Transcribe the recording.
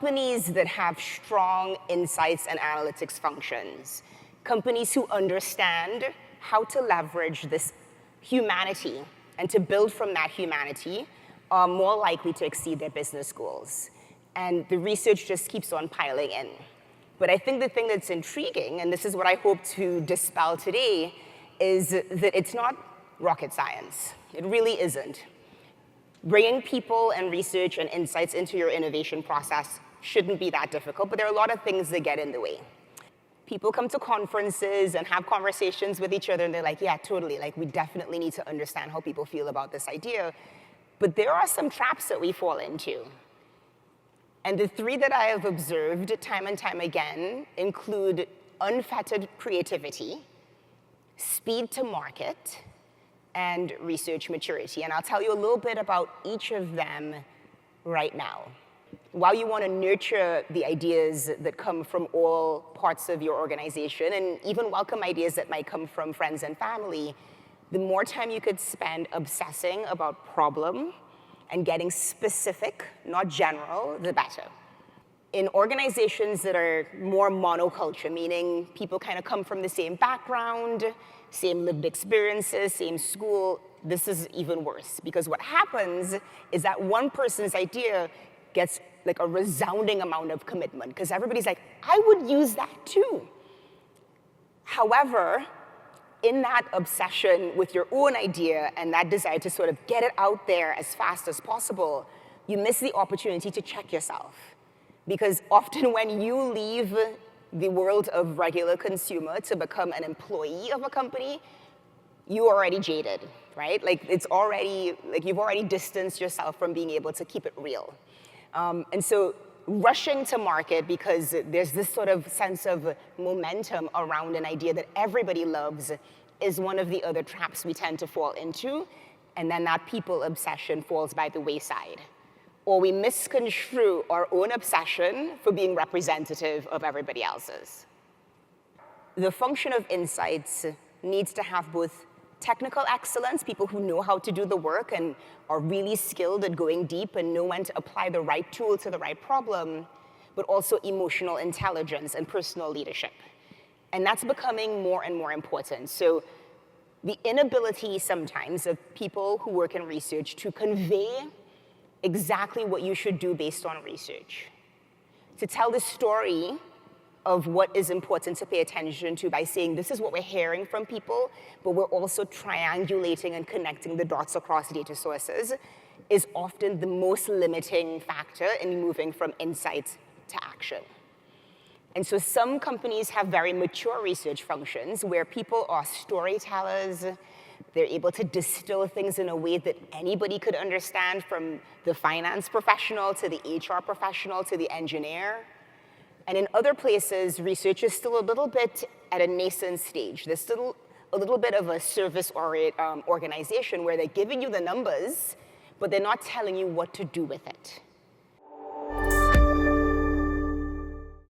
companies that have strong insights and analytics functions, companies who understand how to leverage this humanity and to build from that humanity are more likely to exceed their business goals. And the research just keeps on piling in. But I think the thing that's intriguing, and this is what I hope to dispel today, is that it's not rocket science. It really isn't. Bringing people and research and insights into your innovation process shouldn't be that difficult, but there are a lot of things that get in the way. People come to conferences and have conversations with each other, and they're like, yeah, totally, like we definitely need to understand how people feel about this idea. But there are some traps that we fall into. And the three that I have observed time and time again include unfettered creativity, speed to market, and research maturity. And I'll tell you a little bit about each of them right now. While you want to nurture the ideas that come from all parts of your organization, and even welcome ideas that might come from friends and family, the more time you could spend obsessing about problem and getting specific, not general, the better. In organizations that are more monoculture, meaning people kind of come from the same background, same lived experiences, same school, this is even worse. Because what happens is that one person's idea gets like a resounding amount of commitment, because everybody's like, I would use that too. However, in that obsession with your own idea and that desire to sort of get it out there as fast as possible, you miss the opportunity to check yourself. Because often when you leave the world of regular consumer to become an employee of a company, you're already jaded, right? Like it's already, like you've already distanced yourself from being able to keep it real. And so rushing to market because there's this sort of sense of momentum around an idea that everybody loves is one of the other traps we tend to fall into, and then that people obsession falls by the wayside. Or we misconstrue our own obsession for being representative of everybody else's. The function of insights needs to have both technical excellence, people who know how to do the work and are really skilled at going deep and know when to apply the right tool to the right problem, but also emotional intelligence and personal leadership. And that's becoming more and more important. So the inability sometimes of people who work in research to convey exactly what you should do based on research, to tell the story of what is important to pay attention to by saying this is what we're hearing from people, but we're also triangulating and connecting the dots across data sources, is often the most limiting factor in moving from insight to action. And so some companies have very mature research functions where people are storytellers. They're able to distill things in a way that anybody could understand, from the finance professional to the HR professional to the engineer. And in other places, research is still a little bit at a nascent stage. There's still a little bit of a service-oriented organization where they're giving you the numbers, but they're not telling you what to do with it.